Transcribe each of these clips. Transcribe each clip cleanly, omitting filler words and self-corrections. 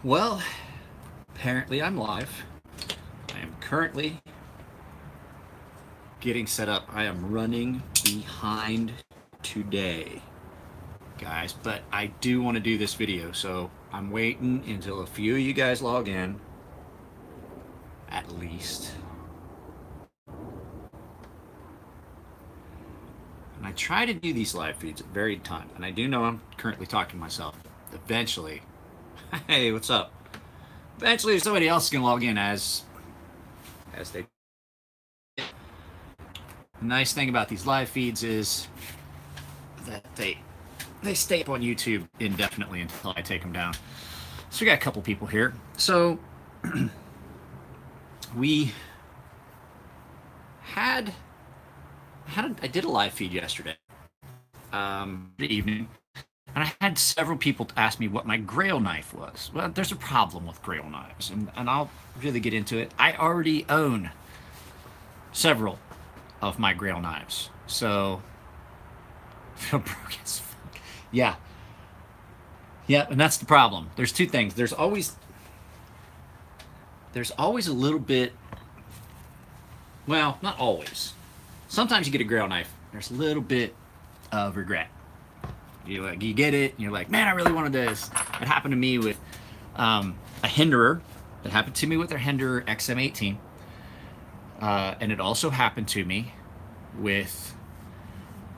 Well, apparently I'm live. I am currently getting set up. I am running behind today, guys, but I do want to do this video, so I'm waiting until a few of you guys log in, at least. And I try to do these live feeds at varied times, and I do know I'm currently talking to myself. Eventually, hey, what's up? Eventually, somebody else can log in as they. The nice thing about these live feeds is that they stay up on YouTube indefinitely until I take them down. So we got a couple people here. So we had I did a live feed yesterday, evening, and I had several people ask me what my Grail knife was. Well, there's a problem with Grail knives, and I'll really get into it. I already own several of my Grail knives, so I feel broken as fuck. Yeah, and that's the problem. There's two things. There's always a little bit. Well, not always. Sometimes you get a Grail knife. There's a little bit of regret. You get it, and you're like, man, I really wanted this. It happened to me with a Hinderer. It happened to me with their Hinderer XM18. And it also happened to me with,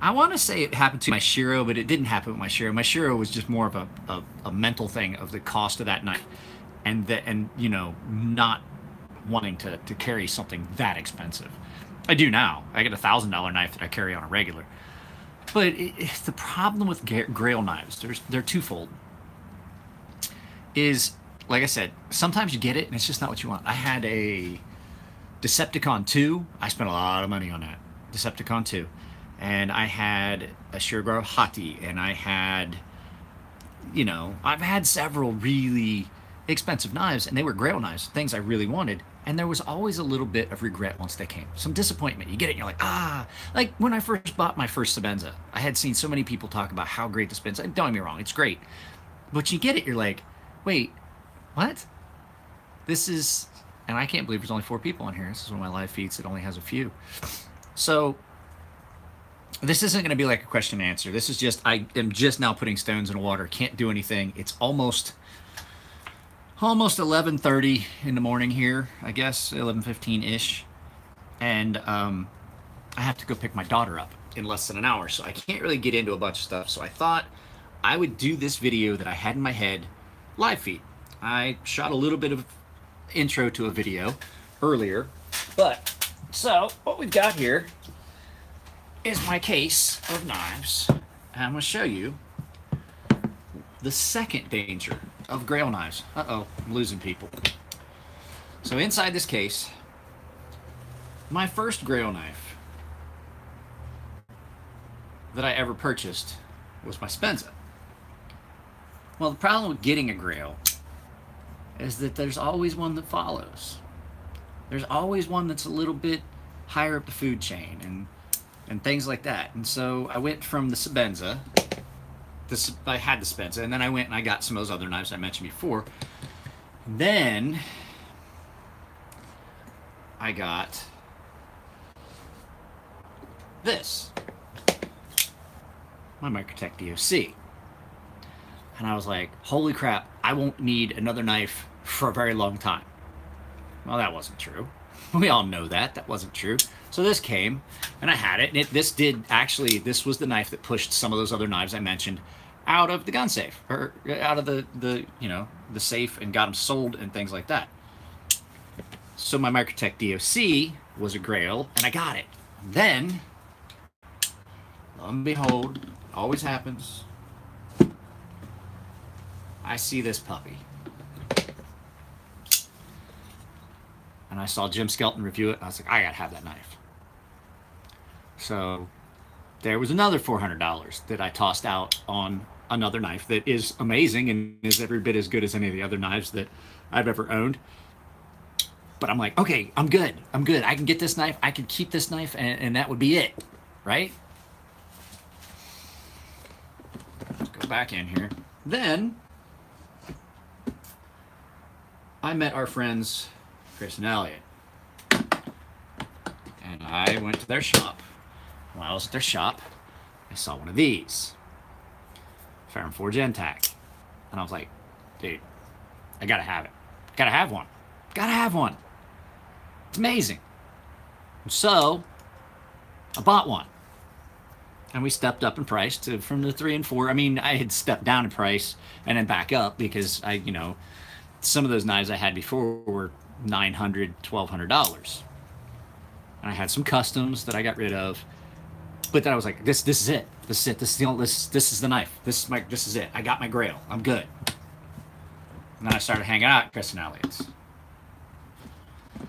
I want to say it happened to my Shiro, but it didn't happen with my Shiro. My Shiro was just more of a mental thing of the cost of that knife, and you know, not wanting to carry something that expensive. I do now. I get a $1,000 knife that I carry on a regular. But it's the problem with Grail knives. They're twofold. Is, like I said, sometimes you get it and it's just not what you want. I had a Decepticon 2. I spent a lot of money on that. Decepticon 2. And I had a Shirogaro Hati. And I had, you know, I've had several really expensive knives. And they were Grail knives. Things I really wanted. And there was always a little bit of regret once they came. Some disappointment. You get it and you're like, ah. Like when I first bought my first Sebenza, I had seen so many people talk about how great the Sebenza. Don't get me wrong, it's great. But you get it, you're like, wait, what? This is, and I can't believe there's only 4 people on here. This is one of my live feeds that only has a few. So this isn't going to be like a question and answer. This is just, I am just now putting stones in the water. Can't do anything. It's almost 11:30 in the morning here, I guess, 11:15-ish. And I have to go pick my daughter up in less than an hour, so I can't really get into a bunch of stuff. So I thought I would do this video that I had in my head, live feed. I shot a little bit of intro to a video earlier, but so what we've got here is my case of knives. And I'm going to show you the second danger of Grail knives. Uh-oh, I'm losing people. So inside this case, my first Grail knife that I ever purchased was my Sebenza. Well, the problem with getting a Grail is that there's always one that follows. There's always one that's a little bit higher up the food chain and things like that. And so I went from the Sebenza. I had the Sebenza, and then I went and I got some of those other knives I mentioned before. Then I got this, my Microtech DOC. And I was like, holy crap, I won't need another knife for a very long time. Well, that wasn't true. We all know that. That wasn't true. So this came, and I had it, and this was the knife that pushed some of those other knives I mentioned out of the gun safe, or out of the the safe, and got them sold and things like that. So my Microtech DOC was a Grail, and I got it. Then, lo and behold, always happens, I see this puppy. And I saw Jim Skelton review it, and I was like, I gotta have that knife. So there was another $400 that I tossed out on another knife that is amazing and is every bit as good as any of the other knives that I've ever owned. But I'm like, okay, I'm good. I can get this knife. I can keep this knife, and that would be it, right? Let's go back in here. Then I met our friends Chris and Elliot, and I went to their shop. While I was at their shop, I saw one of these, Ferrum Forge Intact, and I was like, dude, I gotta have it. Gotta have one. Gotta have one. It's amazing. So I bought one. And we stepped up in price from the 3 and 4. I mean, I had stepped down in price and then back up because some of those knives I had before were $900, $1,200. And I had some customs that I got rid of. But then I was like, this is it. This is it. This is the knife. This is it. I got my Grail. I'm good. And then I started hanging out at Chris and Elliot's. And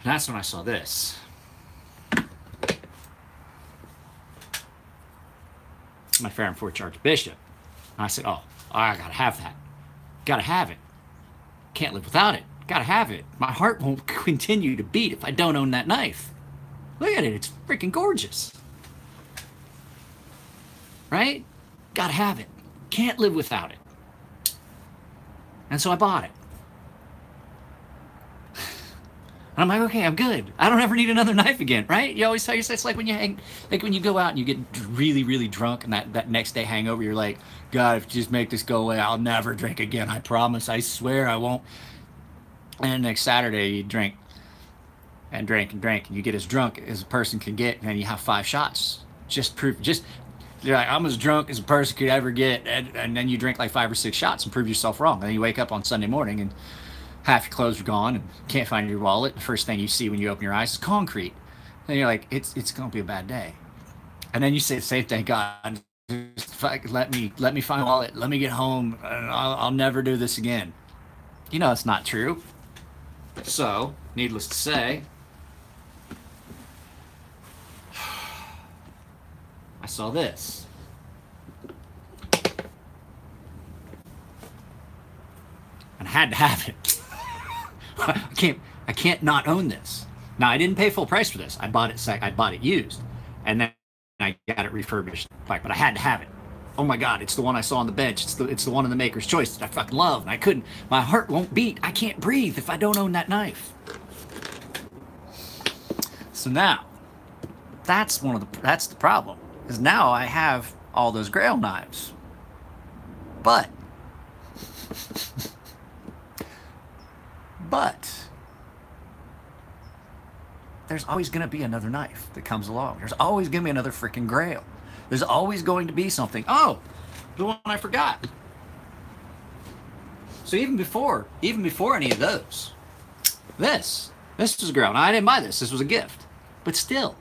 that's when I saw this. My Ferrum Forge Archbishop. And I said, oh, I gotta have that. Gotta have it. Can't live without it. Gotta have it. My heart won't continue to beat if I don't own that knife. Look at it. It's freaking gorgeous. Right? Gotta have it. Can't live without it. And so I bought it. And I'm like, okay, I'm good. I don't ever need another knife again, right? You always tell yourself, it's like when you go out and you get really, really drunk and that next day hangover, you're like, God, if you just make this go away, I'll never drink again. I promise. I swear I won't. And then next Saturday, you drink and drink and drink, and you get as drunk as a person can get, and then you have 5 shots. You're like, I'm as drunk as a person could ever get, and then you drink like 5 or 6 shots and prove yourself wrong. And then you wake up on Sunday morning and half your clothes are gone and can't find your wallet. The first thing you see when you open your eyes is concrete. And you're like, it's going to be a bad day. And then you say the same thing, God, just let me find my wallet. Let me get home. And I'll never do this again. You know it's not true. So, needless to say, I saw this. And I had to have it. I can't not own this. Now I didn't pay full price for this. I bought it used, and then I got it refurbished. But I had to have it. Oh my God, it's the one I saw on the bench. It's the one in the Maker's Choice that I fucking love, and I couldn't. My heart won't beat. I can't breathe if I don't own that knife. So now, that's the problem. Is now I have all those Grail knives, but there's always going to be another knife that comes along. There's always going to be another freaking Grail. There's always going to be something. Oh, the one I forgot. So even before any of those, this was a Grail. Now I didn't buy this. This was a gift. But still,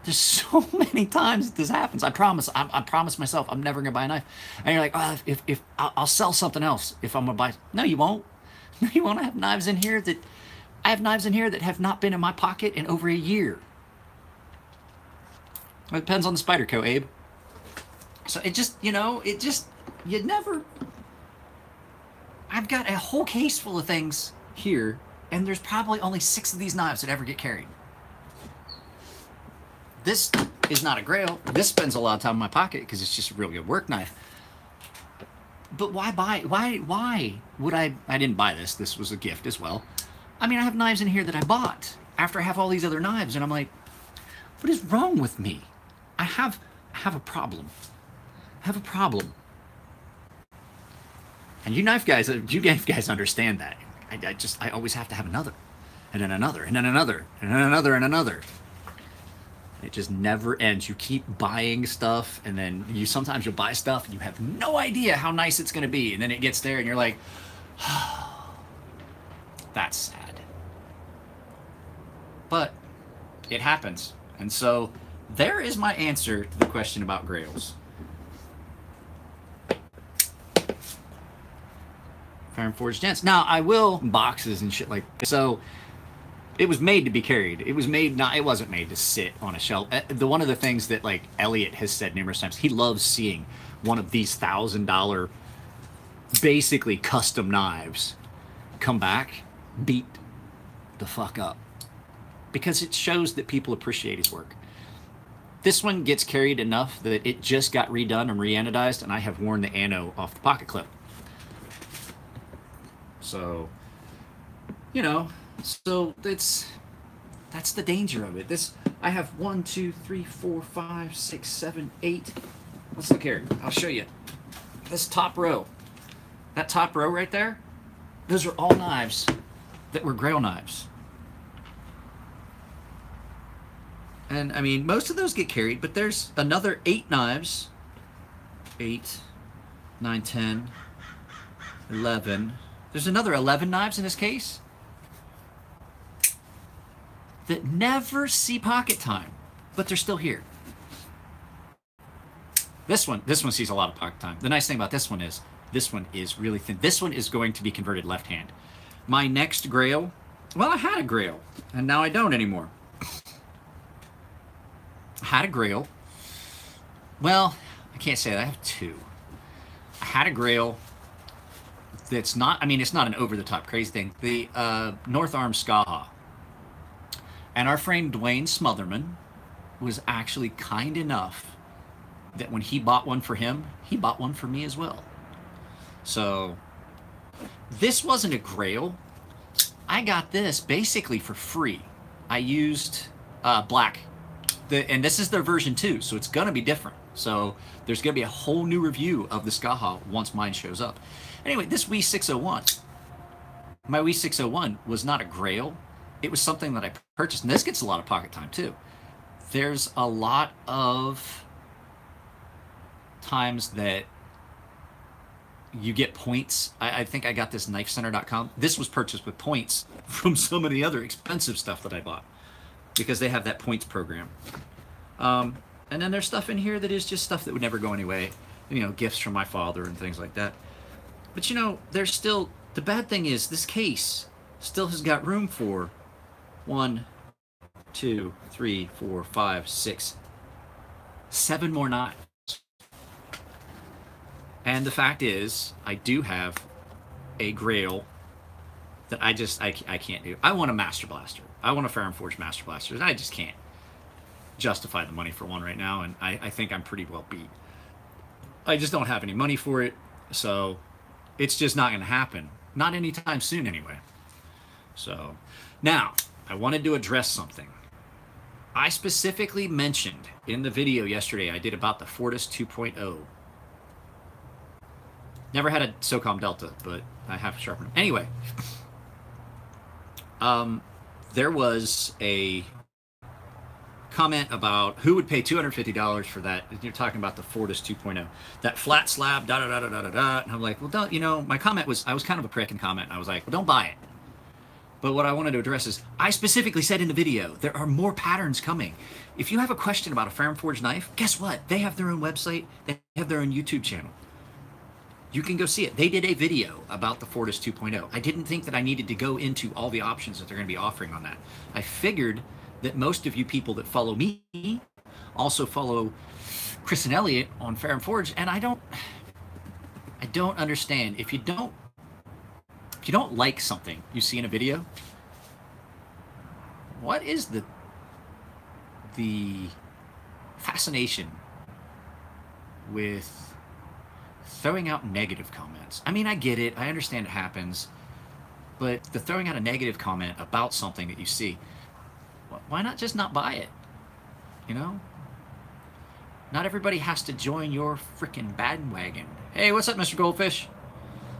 there's so many times that this happens. I promise myself I'm never going to buy a knife. And you're like, oh, if I'll sell something else if I'm going to buy. No, you won't. No, you won't. I have knives in here that have not been in my pocket in over a year. It depends on the Spyderco, Abe. So you never. I've got a whole case full of things here, and there's probably only 6 of these knives that ever get carried. This is not a Grail. This spends a lot of time in my pocket because it's just a real good work knife. But why buy? Why would I? I didn't buy this. This was a gift as well. I mean, I have knives in here that I bought after I have all these other knives, and I'm like, what is wrong with me? I have a problem. I have a problem. And you knife guys understand that. I always have to have another, and then another, and then another, and then another, and another. It just never ends. You keep buying stuff, and then sometimes you'll buy stuff and you have no idea how nice it's going to be, and then it gets there and you're like, oh, that's sad. But it happens. And so there is my answer to the question about Grails. Ferrum Forge Gents. Now, I will boxes and shit like this. So it was made to be carried. It wasn't made to sit on a shelf. One of the things that like Elliot has said numerous times, he loves seeing one of these $1,000 basically custom knives come back, beat the fuck up. Because it shows that people appreciate his work. This one gets carried enough that it just got redone and re-anodized, and I have worn the ano off the pocket clip. So, you know, so that's the danger of it. This I have 1, 2, 3, 4, 5, 6, 7, 8. Let's look here. I'll show you. This top row. That top row right there, those are all knives that were Grail knives. And I mean, most of those get carried, but there's another 8 knives. 8, 9, 10, 11. There's another 11 knives in this case that never see pocket time, but they're still here. This one sees a lot of pocket time. The nice thing about this one is really thin. This one is going to be converted left hand. My next Grail, well, I had a Grail, and now I don't anymore. I had a Grail. Well, I can't say that. I have 2. I had a Grail that's not, I mean, it's not an over-the-top crazy thing. The North Arm Skaha. And our friend Dwayne Smotherman was actually kind enough that when he bought one for him, he bought one for me as well. So this wasn't a Grail. I got this basically for free. I used black. And this is their version 2, so it's going to be different. So there's going to be a whole new review of the Skaha once mine shows up. Anyway, this WE 601. My WE 601 was not a Grail. It was something that I purchased, and this gets a lot of pocket time too. There's a lot of times that you get points. I think I got this knifecenter.com. This was purchased with points from some of the other expensive stuff that I bought because they have that points program. And then there's stuff in here that is just stuff that would never go anyway. You know, gifts from my father and things like that. But you know, there's still, the bad thing is this case still has got room for 1, 2, 3, 4, 5, 6, 7 more knives. And the fact is, I do have a Grail that I can't do. I want a Master Blaster. I want a Fair and Forged Master Blaster, and I just can't justify the money for one right now, and I think I'm pretty well beat. I just don't have any money for it, so it's just not going to happen. Not anytime soon, anyway. So, now, I wanted to address something. I specifically mentioned in the video yesterday I did about the Fortis 2.0. Never had a SOCOM Delta, but I have a sharpener. Anyway, there was a comment about who would pay $250 for that. You're talking about the Fortis 2.0, that flat slab, da da da da da da. And I'm like, well, don't, you know, my comment was, I was kind of a prick in comment. I was like, well, don't buy it. But what I wanted to address is, I specifically said in the video, there are more patterns coming. If you have a question about a Fair and Forged knife, guess what? They have their own website. They have their own YouTube channel. You can go see it. They did a video about the Fortis 2.0. I didn't think that I needed to go into all the options that they're going to be offering on that. I figured that most of you people that follow me also follow Chris and Elliot on Fair and Forged, and I don't understand. If you don't like something you see in a video, what is the fascination with throwing out negative comments? I mean, I get it. I understand it happens. But the throwing out a negative comment about something that you see, why not just not buy it? You know? Not everybody has to join your freaking bandwagon. Hey, what's up, Mr. Goldfish?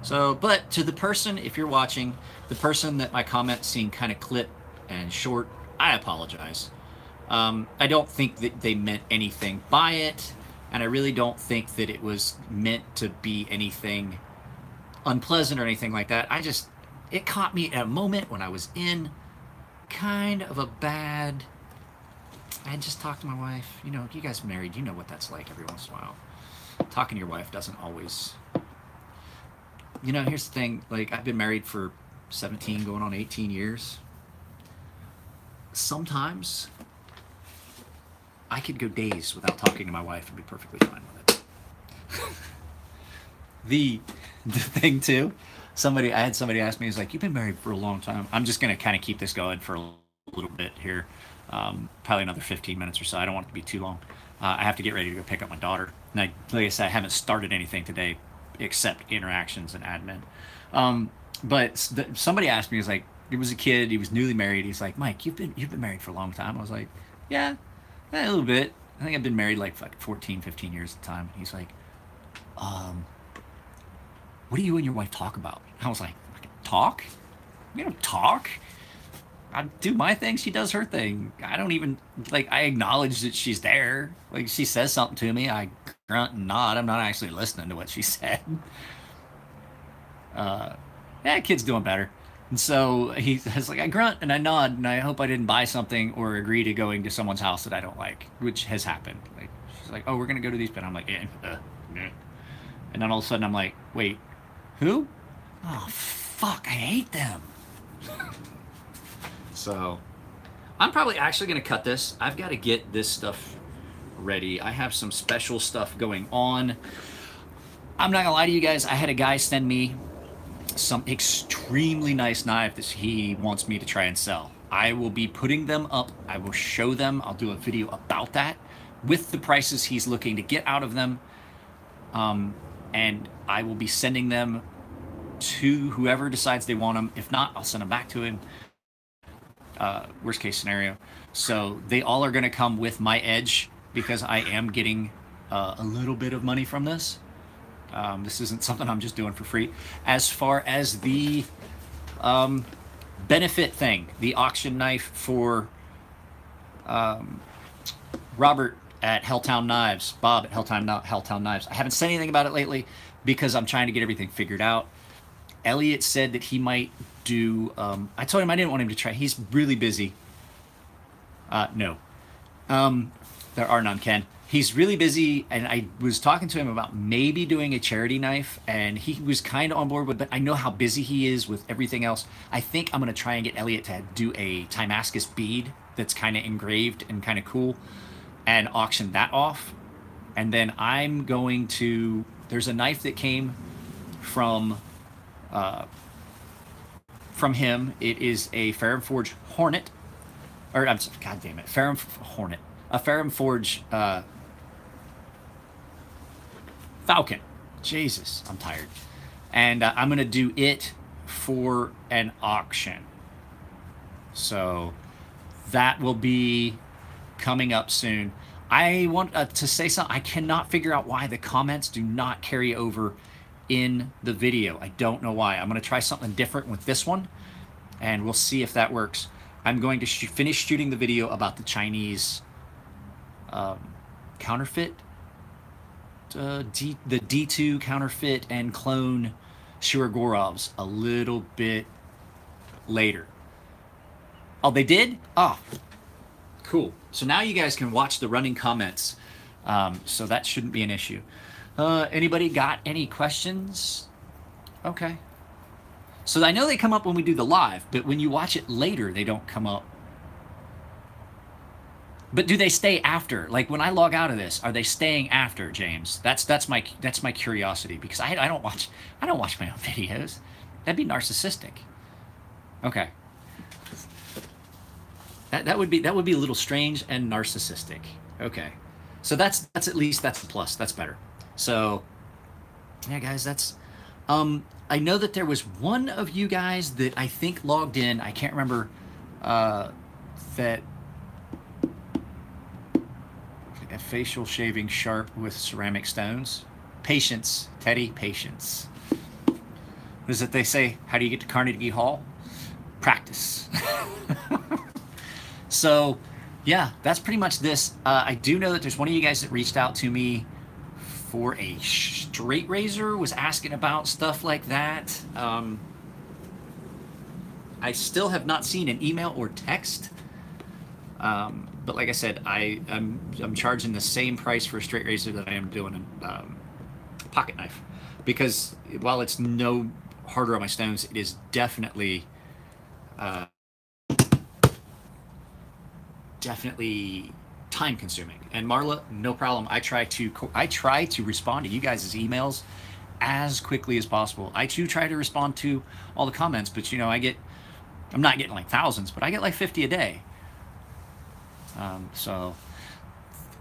So, but to the person, if you're watching, the person that my comment seemed kind of clipped and short, I apologize. I don't think that they meant anything by it, and I really don't think that it was meant to be anything unpleasant or anything like that. It caught me at a moment when I was in kind of a bad, I had just talked to my wife. You know, you guys married, you know what that's like every once in a while. Talking to your wife doesn't always, you know, here's the thing, like, I've been married for 17 going on 18 years. Sometimes I could go days without talking to my wife and be perfectly fine with it. The thing too, I had somebody ask me, he's like, you've been married for a long time. I'm just going to kind of keep this going for a little bit here. Probably another 15 minutes or so. I don't want it to be too long. I have to get ready to go pick up my daughter. And like I said, I haven't started anything today except interactions and admin. But somebody asked me, he was like, it was a kid, he was newly married. He's like, Mike, you've been married for a long time. I was like, yeah, a little bit. I think I've been married like 14, 15 years at the time. He's like, um, what do you and your wife talk about? I was like, talk? We don't talk. I do my thing, she does her thing. I don't even, like, I acknowledge that she's there. Like, she says something to me, I grunt and nod. I'm not actually listening to what she said. Yeah, kid's doing better. And so he's like, I grunt and I nod, and I hope I didn't buy something or agree to going to someone's house that I don't like, which has happened. Like, she's like, oh, we're gonna go to these, but I'm like, yeah. And then all of a sudden I'm like, wait, who? Oh, fuck, I hate them. So I'm probably actually gonna cut this. I've got to get this stuff ready. I have some special stuff going on. I'm not gonna lie to you guys. I had a guy send me some extremely nice knife that he wants me to try and sell. I will be putting them up. I will show them. I'll do a video about that with the prices he's looking to get out of them. And I will be sending them to whoever decides they want them. If not, I'll send them back to him. Worst case scenario. So they all are going to come with my edge because I am getting a little bit of money from this. This isn't something I'm just doing for free. As far as the benefit thing, the auction knife for Robert at Helltown Knives, Bob at Helltown Knives. I haven't said anything about it lately because I'm trying to get everything figured out. Elliot said that he might do. I told him I didn't want him to try. He's really busy. No. There are none, Ken. He's really busy, and I was talking to him about maybe doing a charity knife, and he was kind of on board with, but I know how busy he is with everything else. I think I'm going to try and get Elliot to do a Timascus bead that's kind of engraved and kind of cool and auction that off. And then I'm going to, there's a knife that came from him. It is a Ferrum Forge Hornet, or I'm sorry, God damn it, Ferrum Hornet, a Ferrum Forge Falcon. Jesus, I'm tired. And I'm going to do it for an auction. So that will be coming up soon. I want to say something. I cannot figure out why the comments do not carry over in the video. I don't know why. I'm going to try something different with this one, and we'll see if that works. I'm going to finish shooting the video about the Chinese counterfeit, the D2 counterfeit and clone Shirogorovs a little bit later. Oh, they did? Oh, cool. So now you guys can watch the running comments. So that shouldn't be an issue. Anybody got any questions? Okay. So I know they come up when we do the live, but when you watch it later, they don't come up. But do they stay after? Like when I log out of this, are they staying after, James? That's my curiosity, because I don't watch my own videos. That'd be narcissistic. Okay. That would be a little strange and narcissistic. Okay. So that's at least that's a plus. That's better. So yeah, guys, that's I know that there was one of you guys that I think logged in. I can't remember that a facial shaving sharp with ceramic stones. Patience, Teddy, patience. What is it they say? How do you get to Carnegie Hall? Practice. So, yeah, that's pretty much this. I do know that there's one of you guys that reached out to me for a straight razor, was asking about stuff like that. I still have not seen an email or text. But like I said, I'm charging the same price for a straight razor that I am doing a pocket knife, because while it's no harder on my stones, it is definitely time consuming. And Marla, no problem. I try to respond to you guys' emails as quickly as possible. I too try to respond to all the comments, but you know, I'm not getting like thousands, but I get like 50 a day. So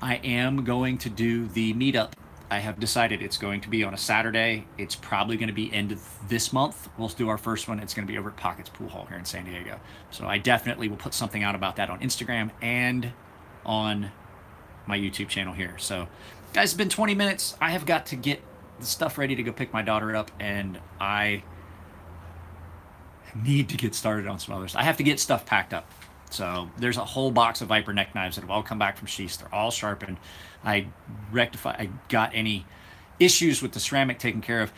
I am going to do the meetup I have decided it's going to be on a Saturday. It's probably going to be end of this month. We'll do our first one. It's going to be over at Pockets Pool Hall here in San Diego. So I definitely will put something out about that on Instagram and on my YouTube channel here. So guys, it's been 20 minutes. I have got to get the stuff ready to go pick my daughter up, and I need to get started on some others. I have to get stuff packed up. So there's a whole box of Viper neck knives that have all come back from Sheaths. They're all sharpened. I got any issues with the ceramic taken care of.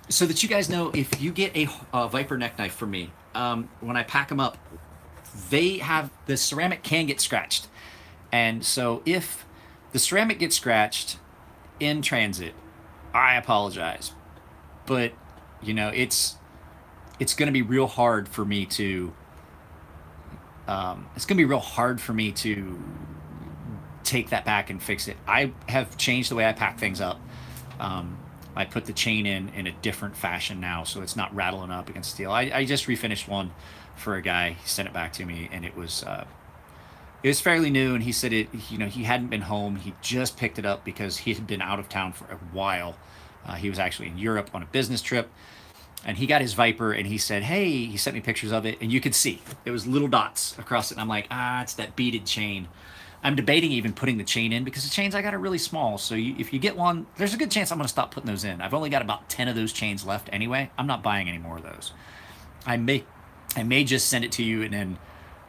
So that you guys know, if you get a Viper neck knife from me, when I pack them up, the ceramic can get scratched. And so if the ceramic gets scratched in transit, I apologize. But, you know, it's going to be real hard for me to take that back and fix it. I have changed the way I pack things up. I put the chain in a different fashion now, so it's not rattling up against steel. I just refinished one for a guy. He sent it back to me, and it was fairly new. And he said he hadn't been home. He just picked it up because he had been out of town for a while. He was actually in Europe on a business trip. And he got his Viper, and he said, hey, he sent me pictures of it, and you could see there was little dots across it. And I'm like, it's that beaded chain. I'm debating even putting the chain in because the chains I got are really small. So if you get one, there's a good chance I'm going to stop putting those in. I've only got about 10 of those chains left anyway. I'm not buying any more of those. I may just send it to you, and then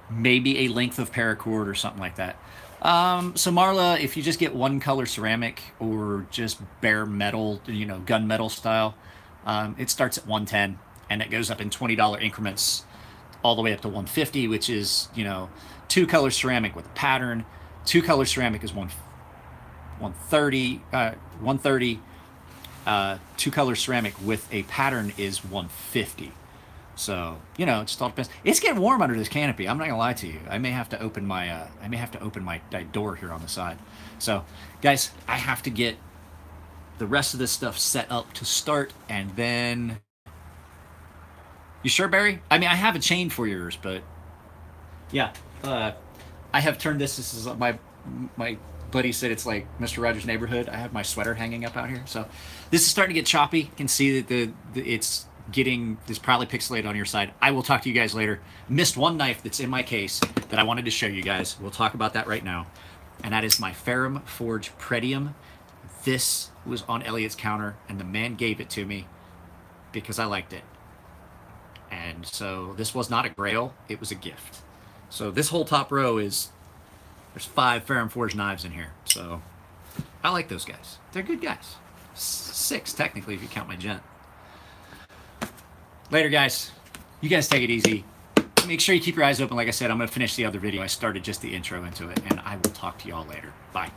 maybe a length of paracord or something like that. So Marla, if you just get one color ceramic or just bare metal, gunmetal style, it starts at $110 and it goes up in $20 increments all the way up to $150, which is, two color ceramic with a pattern. Two color ceramic is $130. Two color ceramic with a pattern is $150. So, it just all depends. It's getting warm under this canopy. I'm not gonna lie to you. I may have to open my door here on the side. So, guys, I have to get the rest of this stuff set up to start, and then you sure, Barry? I mean, I have a chain for yours, but yeah, I have turned this is my buddy said it's like Mr. Rogers' Neighborhood. I have my sweater hanging up out here, so this is starting to get choppy. You can see that it's getting this probably pixelated on your side. I will talk to you guys later. Missed one knife that's in my case that I wanted to show you guys. We'll talk about that right now, and that is my Ferrum Forge Pretium. This was on Elliot's counter, and the man gave it to me because I liked it. And so this was not a Grail, it was a gift. So this whole top row there's 5 Ferrum Forge knives in here. So I like those guys. They're good guys. 6 technically if you count my gent. Later, guys. You guys take it easy. Make sure you keep your eyes open. Like I said, I'm going to finish the other video. I started just the intro into it, and I will talk to you all later. Bye.